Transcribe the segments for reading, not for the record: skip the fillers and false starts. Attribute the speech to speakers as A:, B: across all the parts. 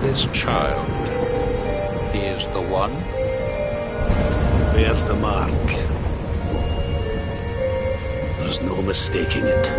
A: This child, he is the one?
B: There's the mark. There's no mistaking it.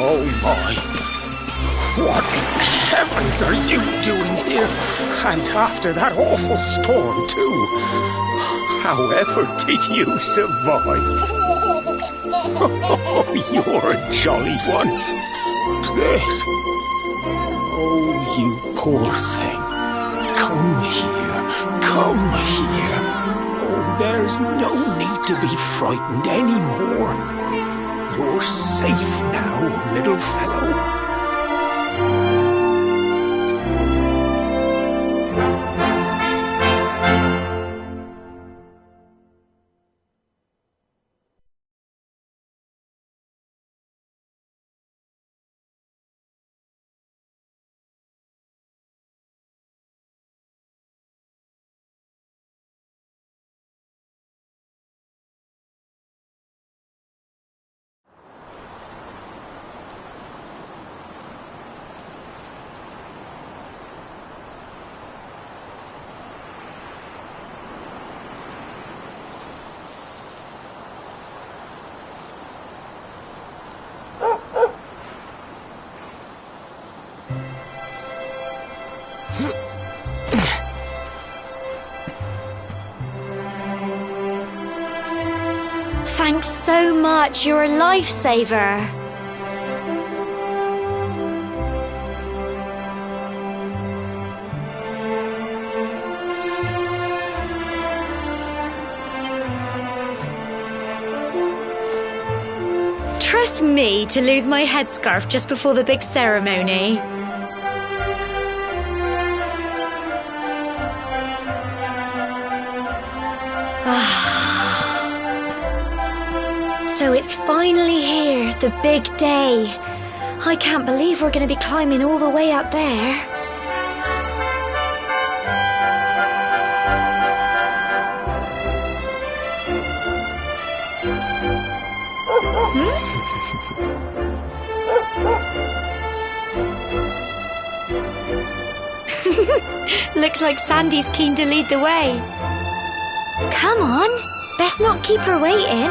C: Oh my! What in heavens are you doing here? And after that awful storm, too. However did you survive? Oh, you're a jolly one. What's this? Oh, you poor thing. Come here. Come here. Oh, there's no need to be frightened anymore. You're safe now, little fellow.
D: that your lifesaver? Trust me to lose my headscarf just before the big ceremony. So it's finally here, the big day. I can't believe we're going to be climbing all the way up there. Looks like Sandy's keen to lead the way. Come on, best not keep her waiting.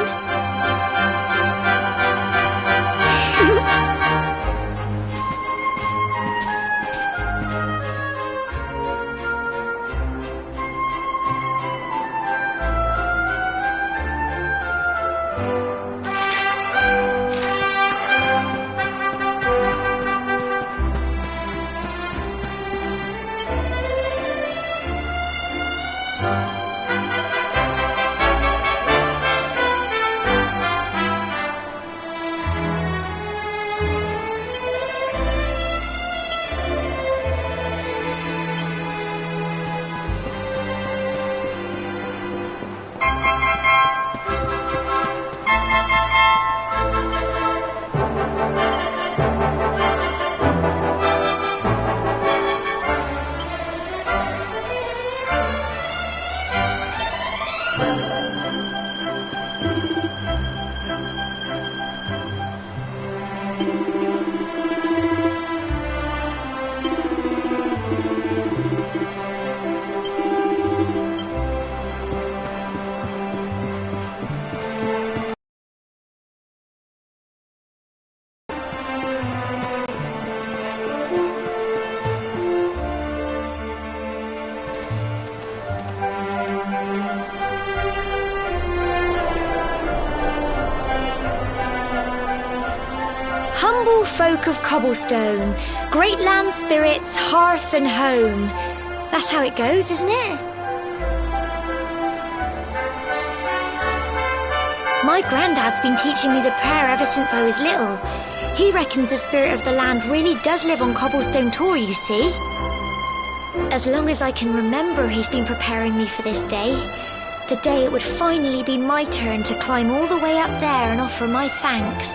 D: Humble folk of cobblestone, great land spirits, hearth and home. That's how it goes, isn't it? My granddad's been teaching me the prayer ever since I was little. He reckons the spirit of the land really does live on Cobblestone Tor, you see. As long as I can remember, he's been preparing me for this day. The day it would finally be my turn to climb all the way up there and offer my thanks.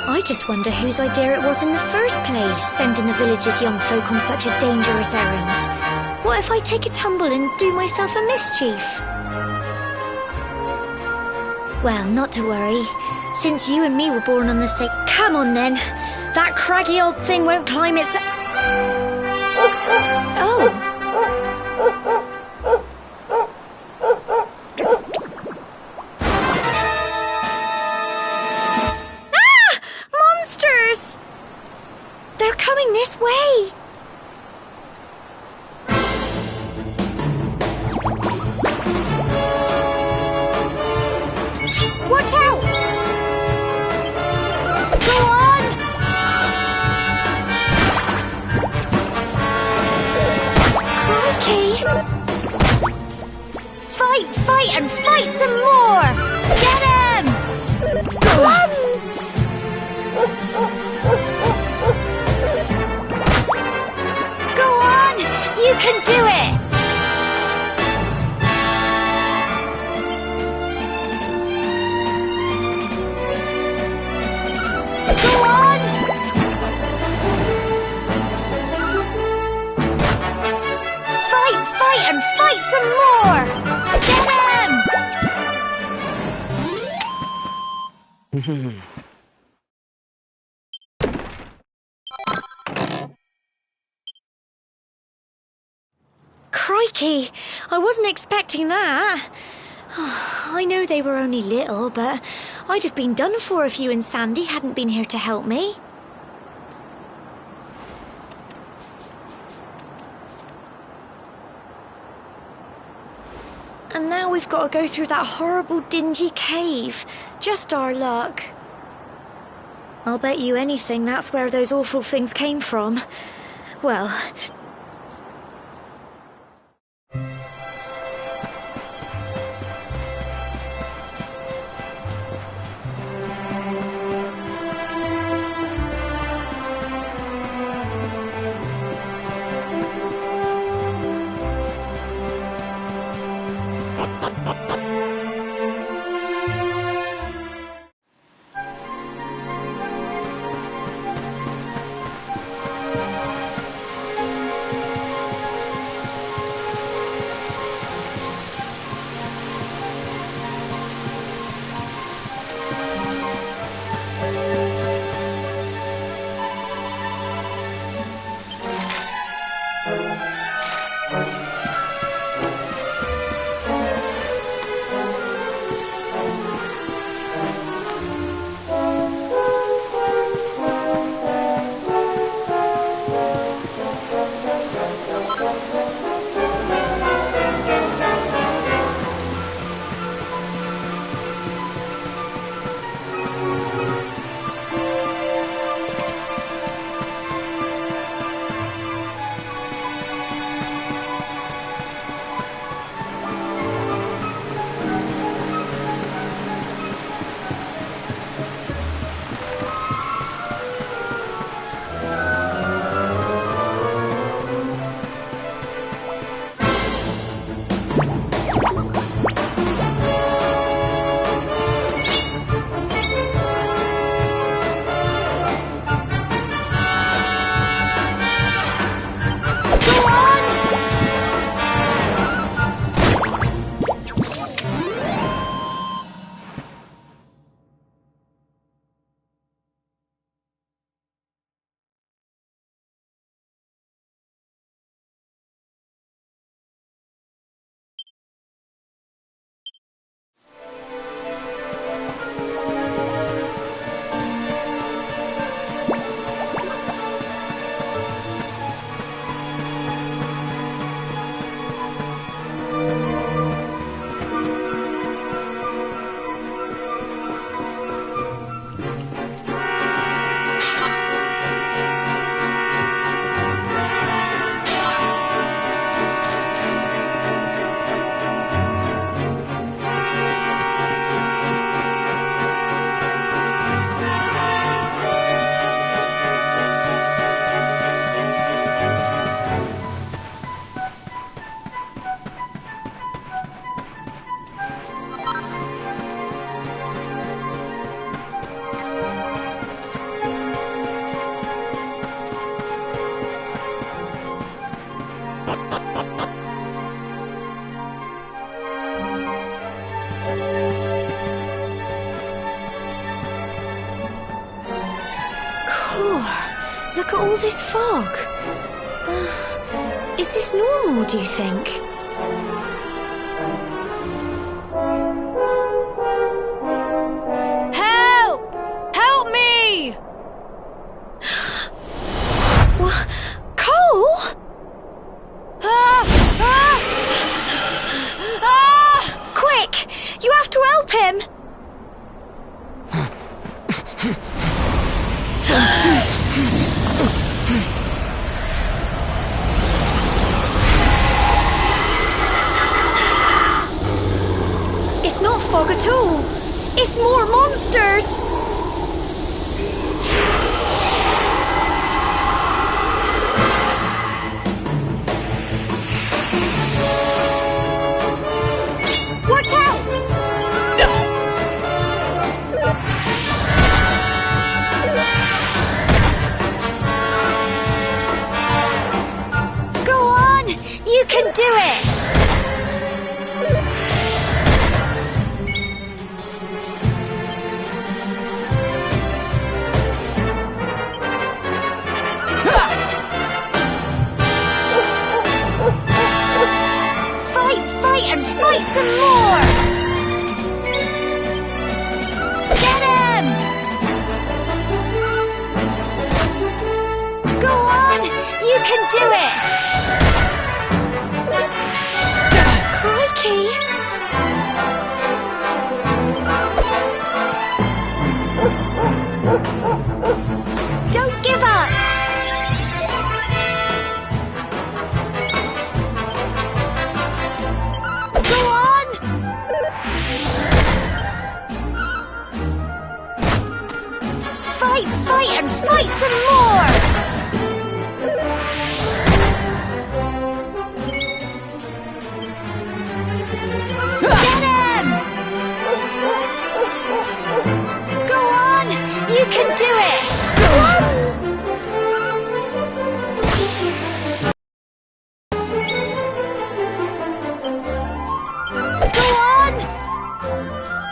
D: I just wonder whose idea it was in the first place, sending the village's young folk on such a dangerous errand. What if I take a tumble and do myself a mischief? Well, not to worry. Since you and me were born on the same... Come on then! That craggy old thing won't climb its... Oh! They're coming this way! Watch out! Go on! Crikey! Fight and fight some more! Get him! Plums! You can do it! Go on! Fight and fight some more! Get him! Crikey, I wasn't expecting that. I know they were only little, but I'd have been done for if you and Sandy hadn't been here to help me. And now we've got to go through that horrible dingy cave. Just our luck. I'll bet you anything that's where those awful things came from. Well...
E: Look at all this fog. Is this normal, do you think?
F: Help! Help me!
E: What? Cole?
F: Ah! Ah! Ah!
E: Quick! You have to help him!
D: It's not fog at all. It's more monsters. Watch out! Go on! You can do it! And fight some more! Get him! Go on! You can do it! Crikey! Don't give up! Go on! Fight, fight, and fight some more! Get him! Go on! You can do it! Drums! Go on!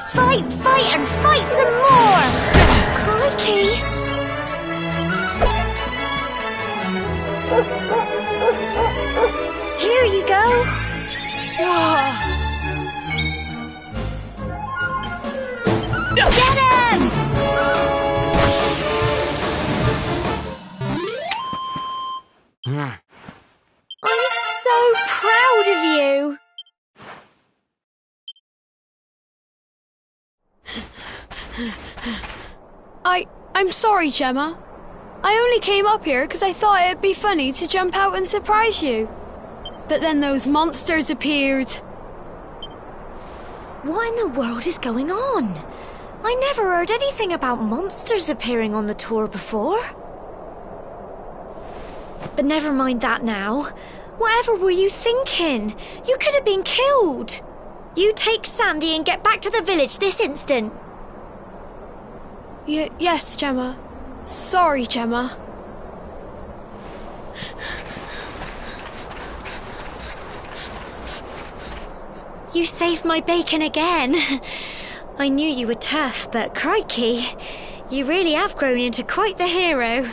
D: Fight, fight, and fight some more! Crikey! Here you go! Get him! I'm so proud of you!
F: I'm sorry, Gemma. I only came up here because I thought it'd be funny to jump out and surprise you. But then those monsters appeared.
D: What in the world is going on? I never heard anything about monsters appearing on the tour before. But never mind that now. Whatever were you thinking? You could have been killed. You take Sandy and get back to the village this instant.
F: Yes, Gemma. Sorry, Gemma.
D: You saved my bacon again. I knew you were tough, but crikey, you really have grown into quite the hero.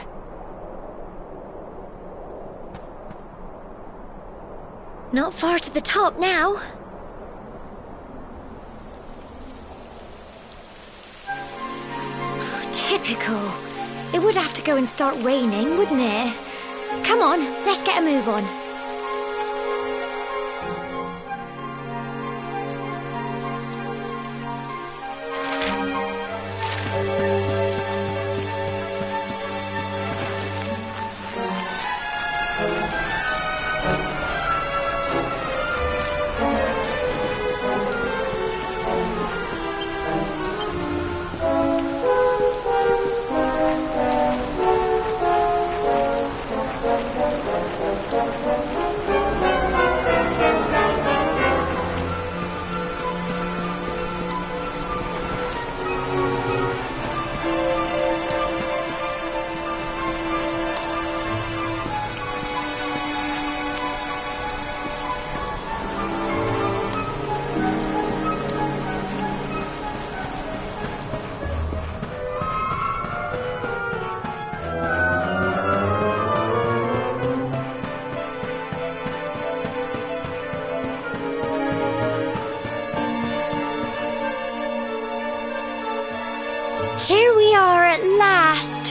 D: Not far to the top now. Typical. It would have to go and start raining, wouldn't it? Come on, let's get a move on. Here we are at last.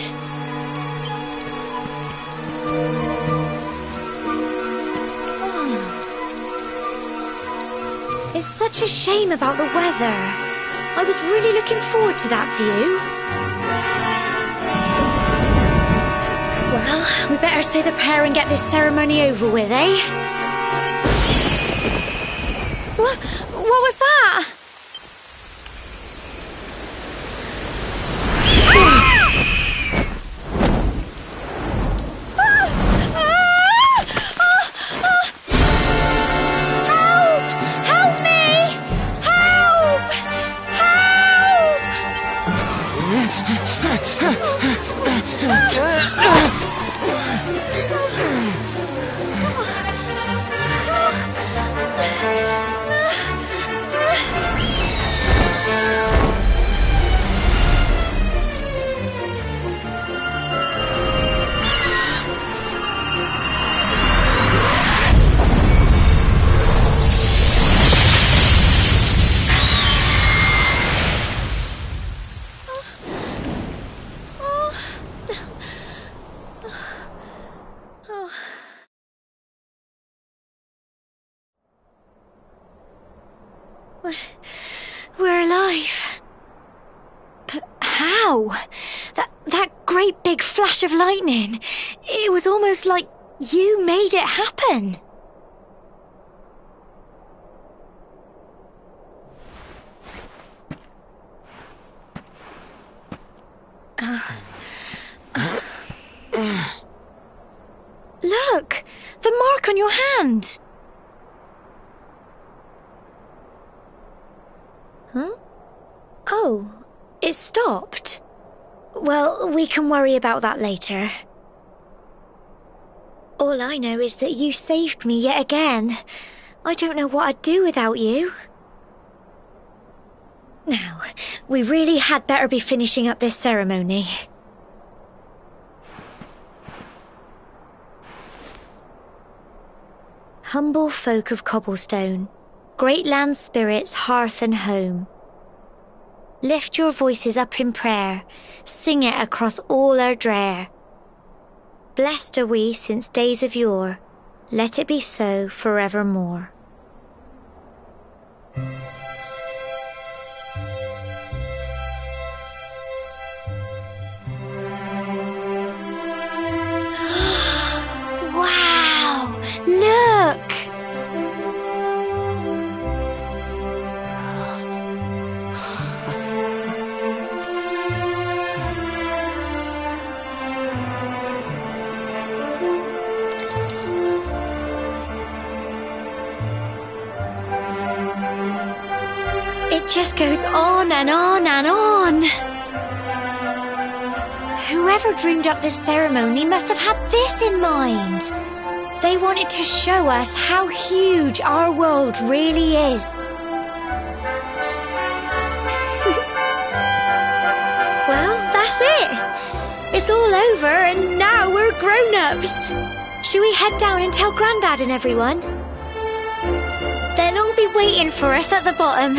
D: It's such a shame about the weather. I was really looking forward to that view. Well, we better say the prayer and get this ceremony over with, eh? What was that? We're alive. But how? great big flash of lightning. It was almost like you made it happen. Look! The mark on your hand! Huh? Oh, it stopped. Well, we can worry about that later. All I know is that you saved me yet again. I don't know what I'd do without you. Now, we really had better be finishing up this ceremony. Humble folk of Cobblestone, great land spirits, hearth and home. Lift your voices up in prayer, sing it across all our drear. Blessed are we since days of yore, let it be so forevermore. Wow! Look! It just goes on and on and on. Whoever dreamed up this ceremony must have had this in mind. They wanted to show us how huge our world really is. Well, that's it. It's all over and now we're grown-ups. Shall we head down and tell Grandad and everyone? They'll all be waiting for us at the bottom.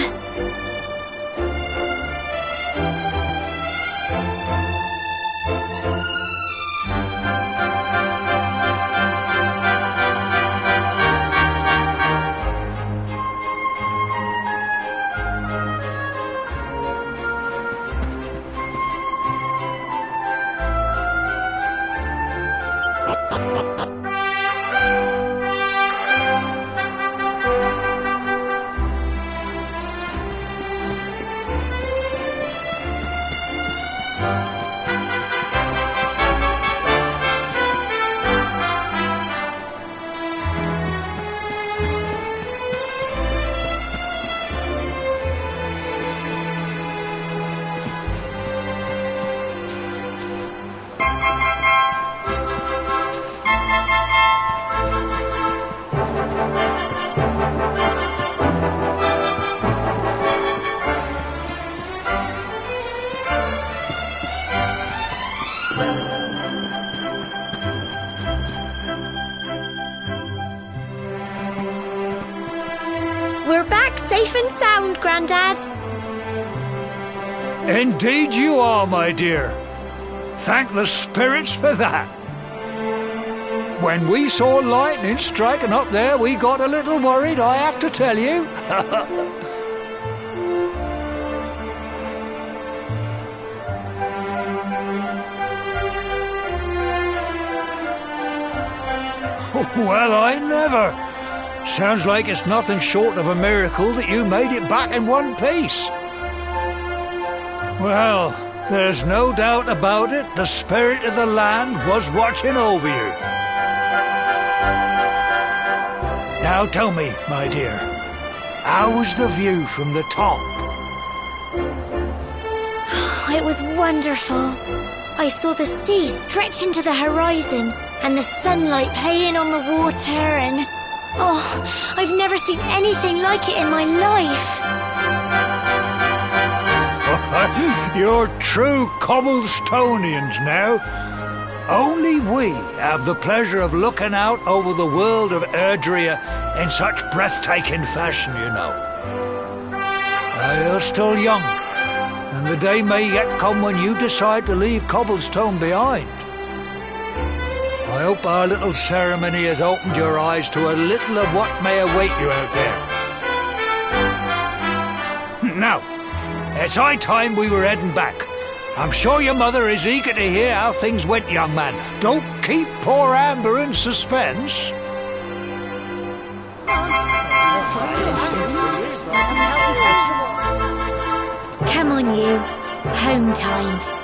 D: We're back safe and sound, Grandad.
G: Indeed you are, my dear. Thank the spirits for that. When we saw lightning striking up there, we got a little worried, I have to tell you. Well, I never. Sounds like it's nothing short of a miracle that you made it back in one piece. Well, there's no doubt about it, the spirit of the land was watching over you. Now tell me, my dear, how was the view from the top?
D: It was wonderful. I saw the sea stretch into the horizon and the sunlight playing on the water and... Oh, I've never seen anything like it in my life.
G: You're true Cobblestonians now. Only we have the pleasure of looking out over the world of Erdrea in such breathtaking fashion, you know. You're still young, and the day may yet come when you decide to leave Cobblestone behind. I hope our little ceremony has opened your eyes to a little of what may await you out there. Now, it's high time we were heading back. I'm sure your mother is eager to hear how things went, young man. Don't keep poor Amber in suspense.
D: Come on, you. Home time.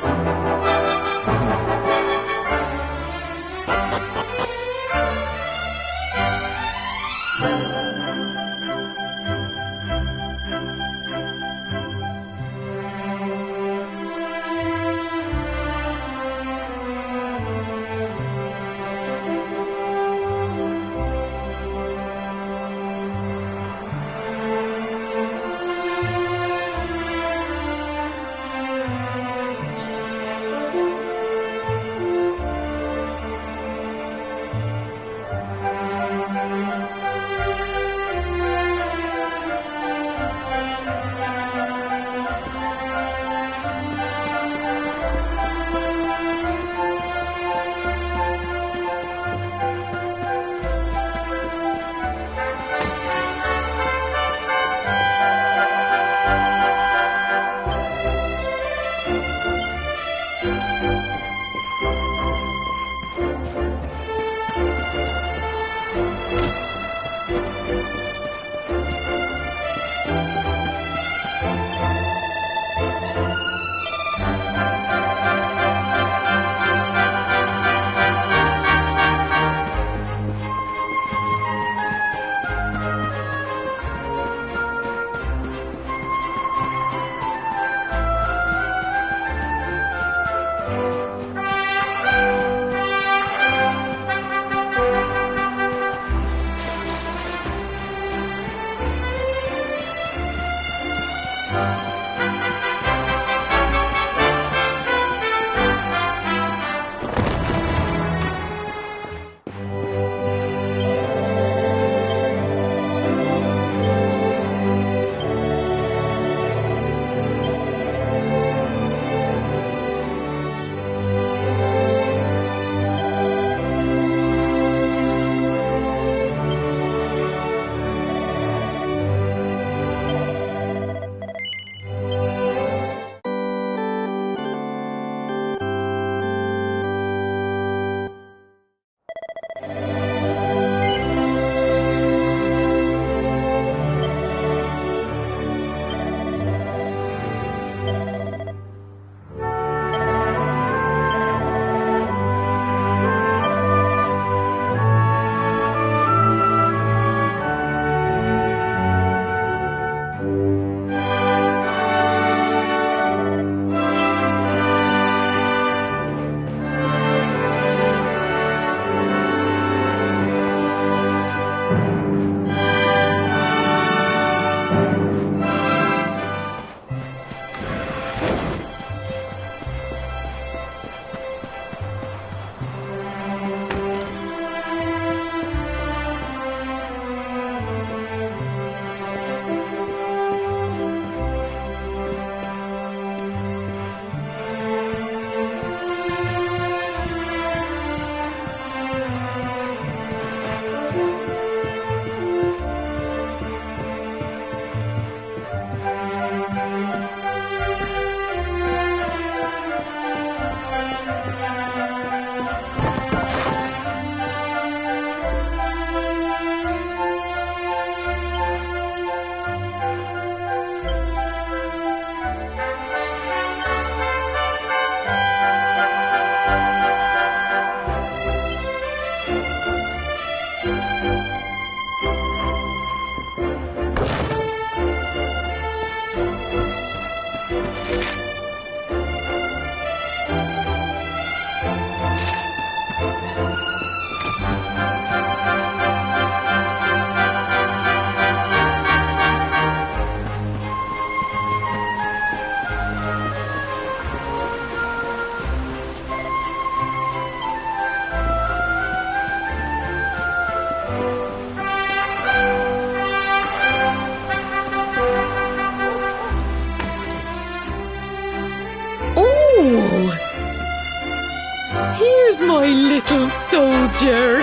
H: my little soldier.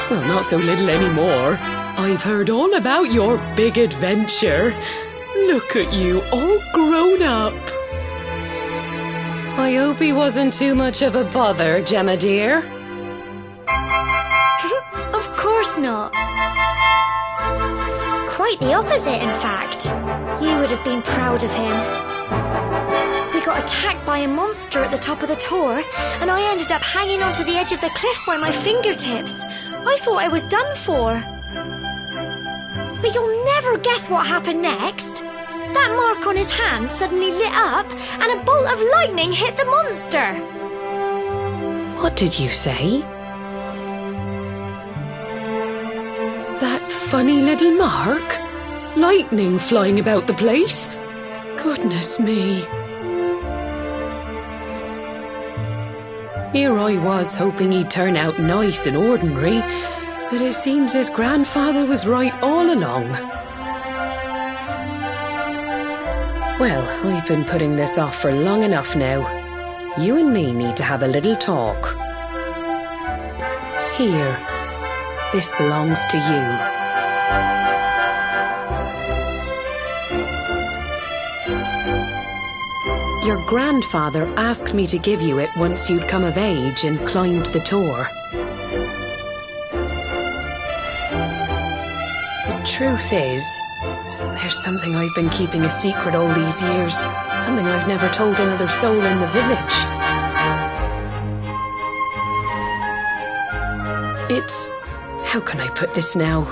H: Well, not so little anymore. I've heard all about your big adventure. Look at you, all grown up. I hope he wasn't too much of a bother, Gemma dear.
D: Of course not. Quite the opposite, in fact. You would have been proud of him. We got attacked by a monster at the top of the tor, and I ended up hanging onto the edge of the cliff by my fingertips. I thought I was done for. But you'll never guess what happened next. That mark on his hand suddenly lit up, and a bolt of lightning hit the monster.
H: What did you say? That funny little mark? Lightning flying about the place? Goodness me. Here I was hoping he'd turn out nice and ordinary, but it seems his grandfather was right all along. Well, I've been putting this off for long enough now. You and me need to have a little talk. Here, this belongs to you. Your grandfather asked me to give you it once you'd come of age and climbed the tor. The truth is, there's something I've been keeping a secret all these years. Something I've never told another soul in the village. It's... how can I put this now?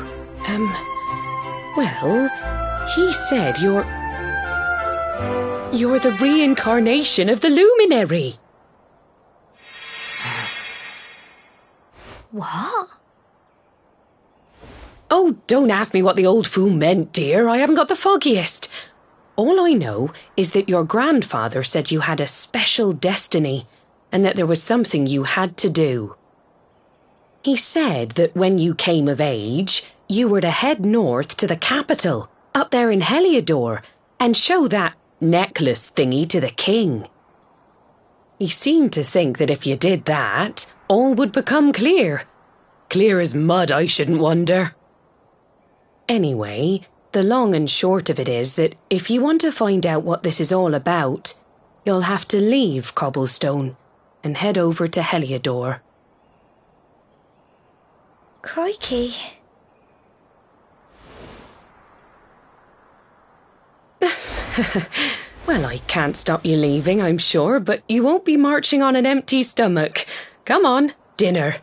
H: Well, he said you're the reincarnation of the luminary.
D: What?
H: Oh, don't ask me what the old fool meant, dear. I haven't got the foggiest. All I know is that your grandfather said you had a special destiny and that there was something you had to do. He said that when you came of age, you were to head north to the capital, up there in Heliodor, and show that necklace thingy to the king. He seemed to think that if you did that, all would become clear. Clear as mud, I shouldn't wonder. Anyway, the long and short of it is that if you want to find out what this is all about, you'll have to leave Cobblestone and head over to Heliodor.
D: Crikey.
H: Well, I can't stop you leaving, I'm sure, but you won't be marching on an empty stomach. Come on, dinner.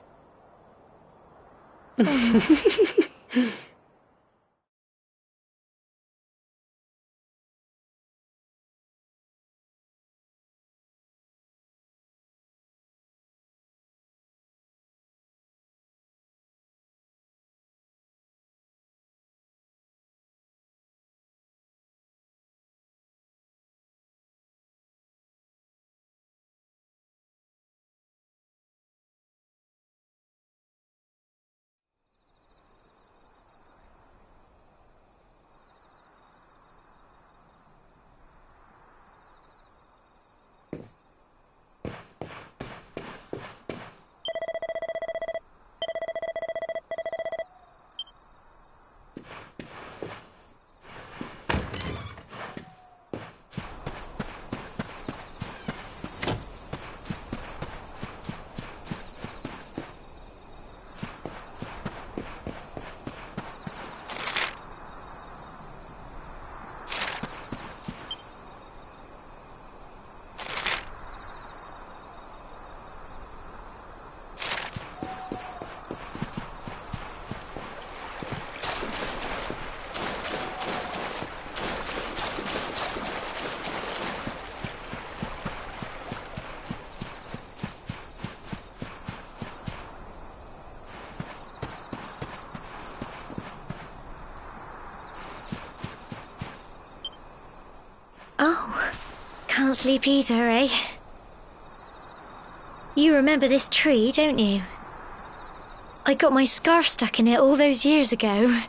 D: Oh, can't sleep either, eh? You remember this tree, don't you? I got my scarf stuck in it all those years ago.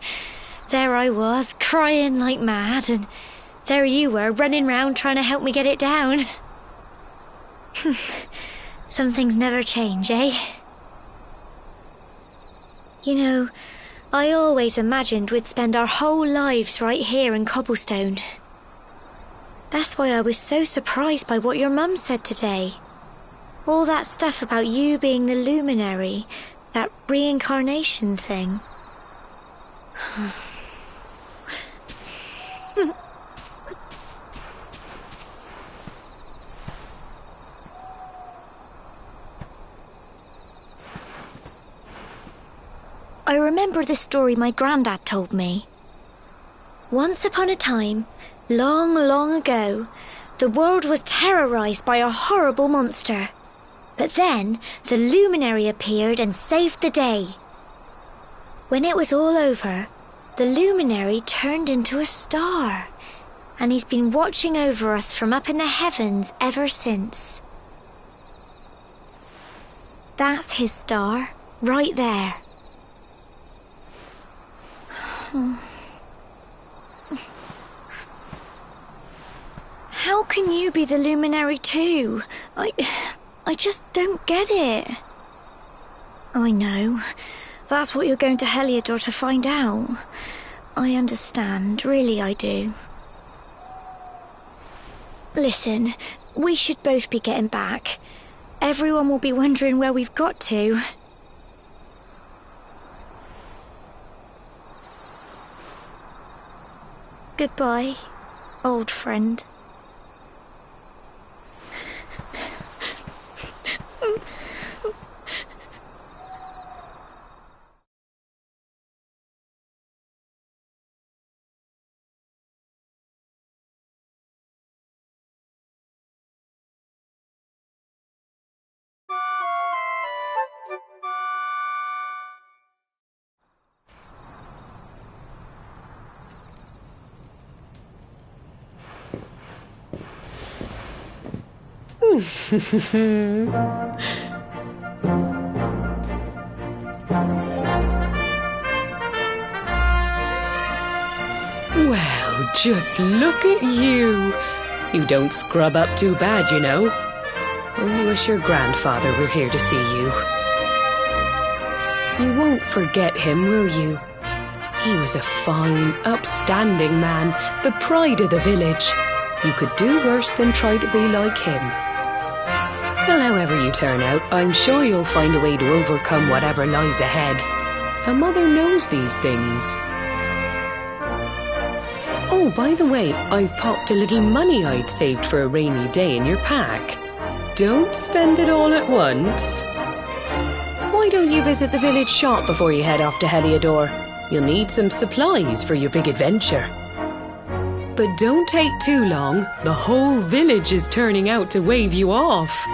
D: There I was, crying like mad, and there you were, running round trying to help me get it down. Some things never change, eh? You know, I always imagined we'd spend our whole lives right here in Cobblestone. That's why I was so surprised by what your mum said today. All that stuff about you being the luminary, that reincarnation thing. I remember the story my granddad told me. Once upon a time, long, long ago, the world was terrorized by a horrible monster. But then the luminary appeared and saved the day. When it was all over, the luminary turned into a star, and he's been watching over us from up in the heavens ever since. That's his star, right there. How can you be the luminary too? I just don't get it. I know. That's what you're going to Heliodor to find out. I understand, really I do. Listen, we should both be getting back. Everyone will be wondering where we've got to. Goodbye, old friend.
H: Well, just look at you. You don't scrub up too bad, you know. Only wish your grandfather were here to see you. You won't forget him, will you? He was a fine, upstanding man, the pride of the village. You could do worse than try to be like him. Well, however you turn out, I'm sure you'll find a way to overcome whatever lies ahead. A mother knows these things. Oh, by the way, I've popped a little money I'd saved for a rainy day in your pack. Don't spend it all at once. Why don't you visit the village shop before you head off to Heliodor? You'll need some supplies for your big adventure. But don't take too long. The whole village is turning out to wave you off.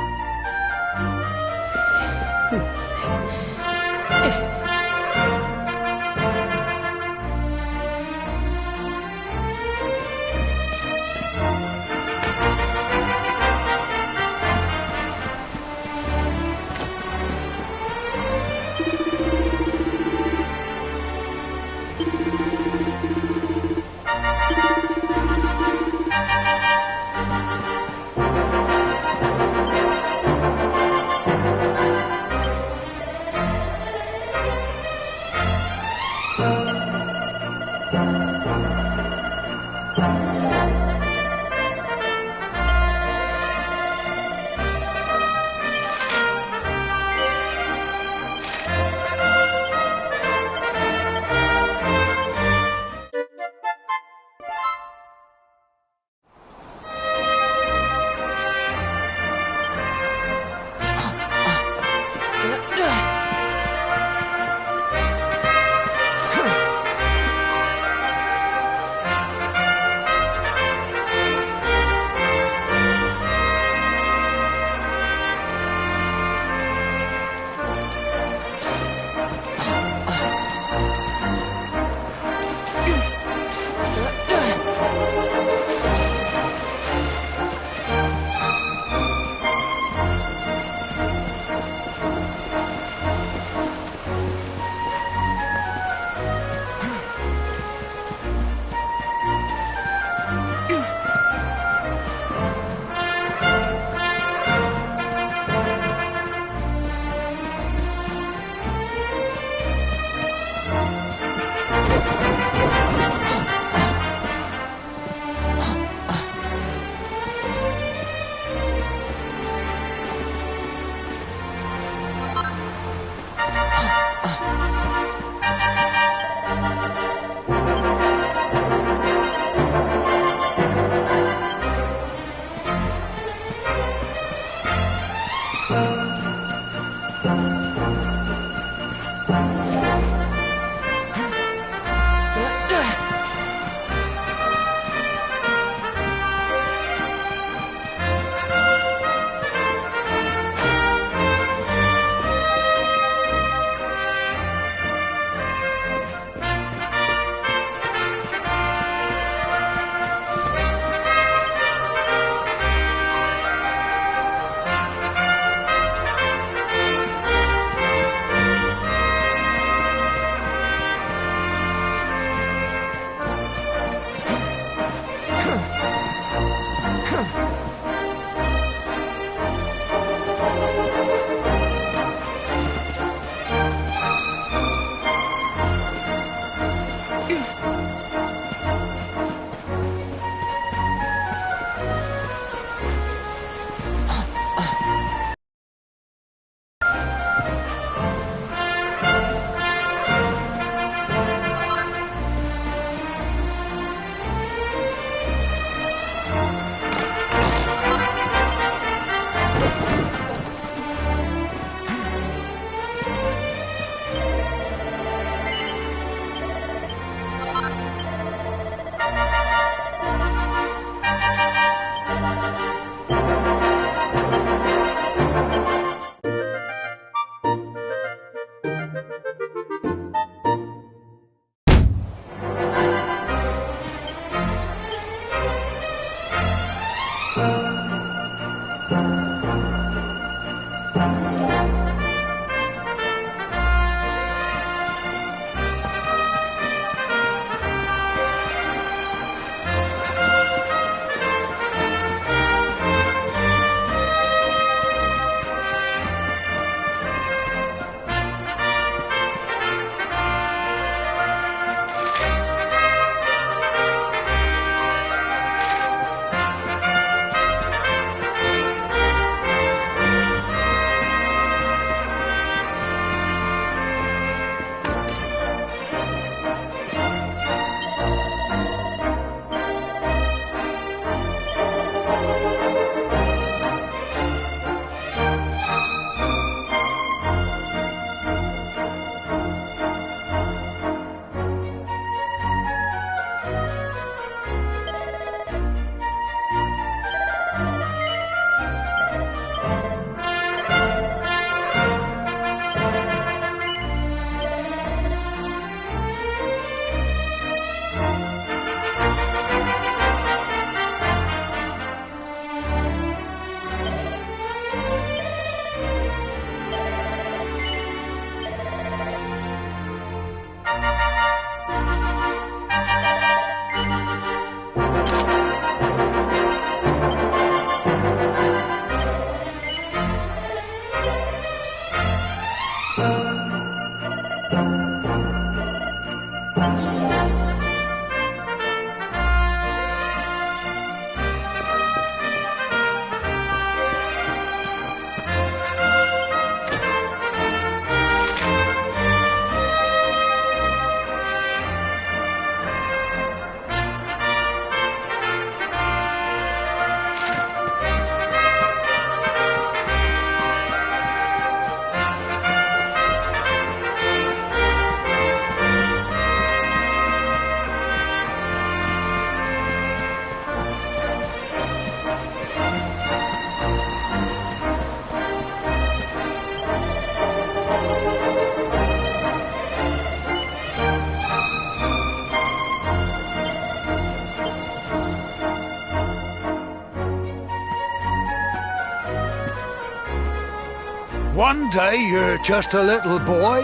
G: One day you're just a little boy,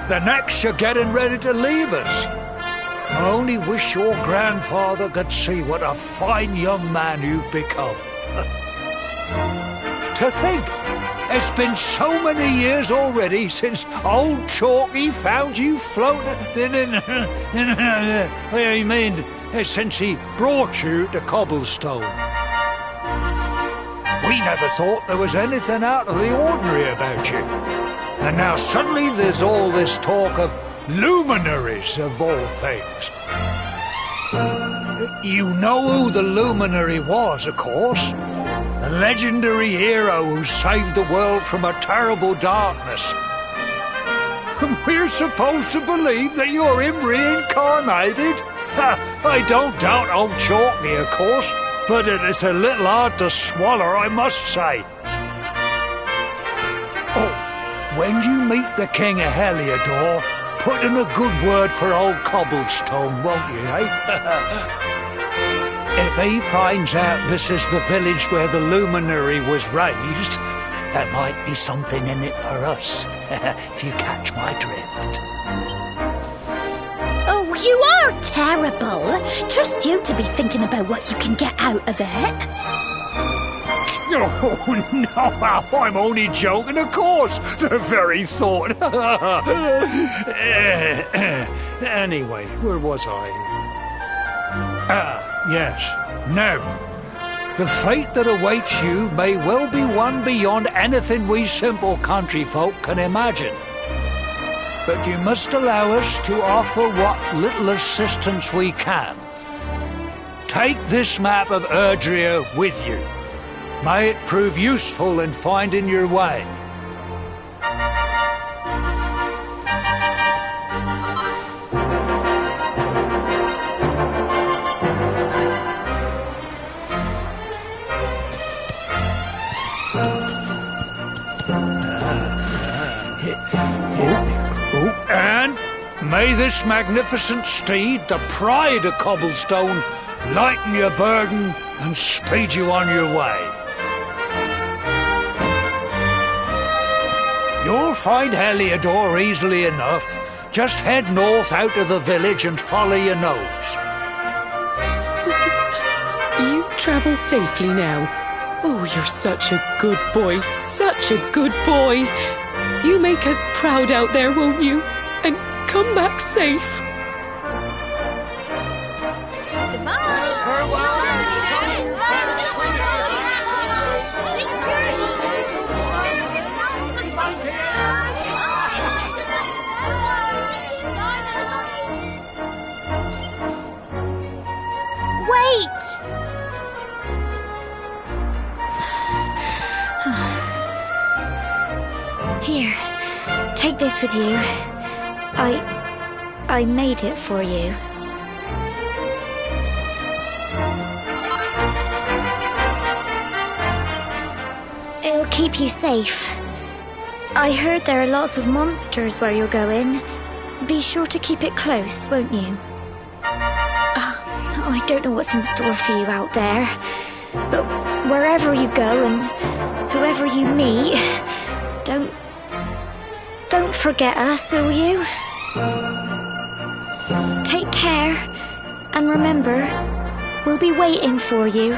G: the next you're getting ready to leave us. I only wish your grandfather could see what a fine young man you've become. To think, it's been so many years already since old Chalky found you floating since he brought you to Cobblestone. We never thought there was anything out of the ordinary about you. And now suddenly there's all this talk of luminaries of all things. You know who the luminary was, of course. a legendary hero who saved the world from a terrible darkness. And we're supposed to believe that you're him reincarnated? I don't doubt old Chalky, of course, but it's a little hard to swallow, I must say. Oh, when you meet the King of Heliodor, put in a good word for old Cobblestone, won't you, eh? If he finds out this is the village where the luminary was raised, there might be something in it for us, if you catch my drift.
D: Oh, you are terrible. Trust you to be thinking about what you can get out of it.
G: Oh, no, I'm only joking, of course. The very thought. Anyway, where was I? Yes. Now, the fate that awaits you may well be one beyond anything we simple country folk can imagine. But you must allow us to offer what little assistance we can. Take this map of Erdrea with you. May it prove useful in finding your way. And may this magnificent steed, the pride of Cobblestone, lighten your burden and speed you on your way. You'll find Heliodor easily enough. Just head north out of the village and follow your nose.
H: You travel safely now. Oh, you're such a good boy, such a good boy. You make us proud out there, won't you? And come back safe.
D: Wait! Here, take this with you. I made it for you. It'll keep you safe. I heard there are lots of monsters where you're going. Be sure to keep it close, won't you? I don't know what's in store for you out there, but wherever you go and whoever you meet, don't forget us, will you? Take care, and remember, we'll be waiting for you.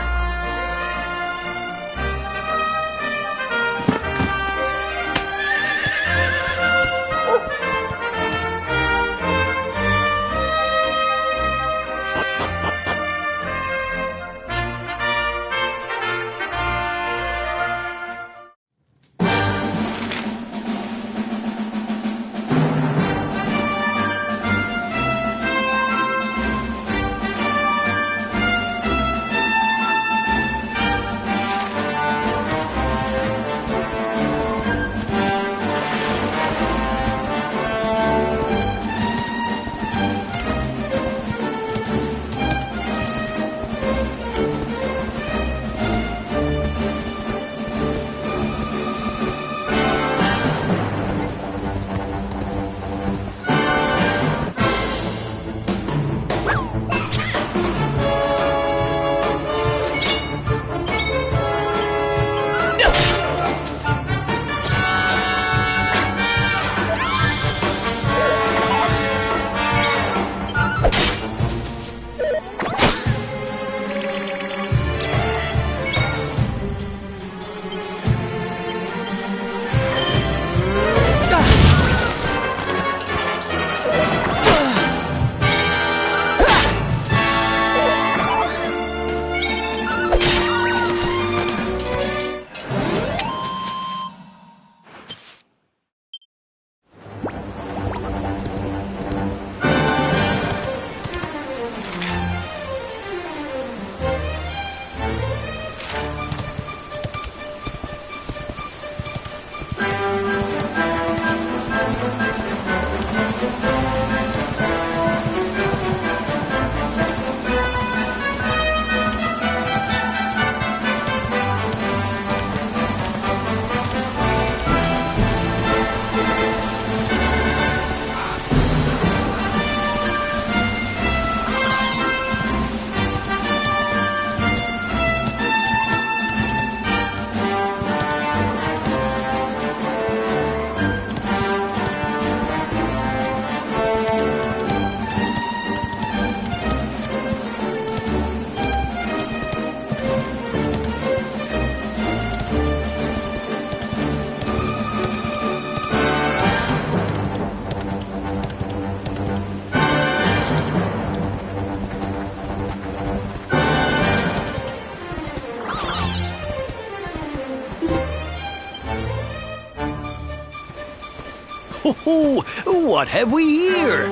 B: Ho, what have we here?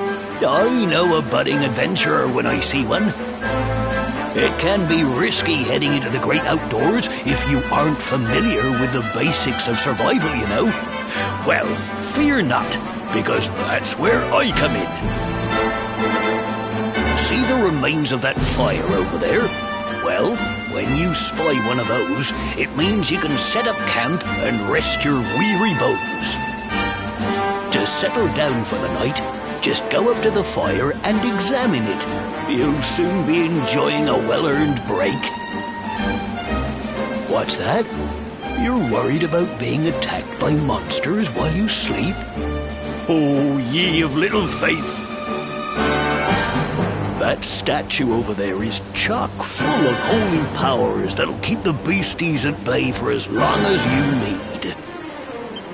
B: I know a budding adventurer when I see one. It can be risky heading into the great outdoors if you aren't familiar with the basics of survival, you know. Well, fear not, because that's where I come in. See the remains of that fire over there? Well, when you spy one of those, it means you can set up camp and rest your weary bones. To settle down for the night, just go up to the fire and examine it. You'll soon be enjoying a well-earned break. What's that? You're worried about being attacked by monsters while you sleep? Oh, ye of little faith! That statue over there is chock full of holy powers that'll keep the beasties at bay for as long as you need.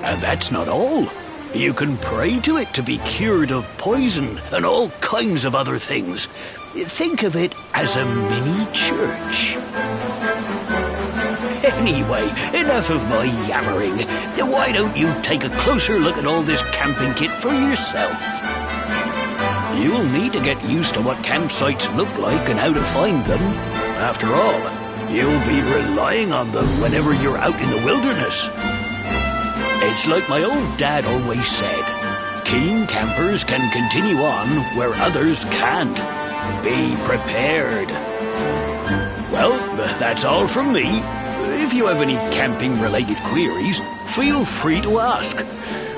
B: And that's not all. You can pray to it to be cured of poison and all kinds of other things. Think of it as a mini church. Anyway, enough of my yammering. Why don't you take a closer look at all this camping kit for yourself? You'll need to get used to what campsites look like and how to find them. After all, you'll be relying on them whenever you're out in the wilderness. It's like my old dad always said, keen campers can continue on where others can't. Be prepared. Well, that's all from me. If you have any camping-related queries, feel free to ask.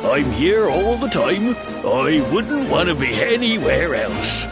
B: I'm here all the time. I wouldn't want to be anywhere else.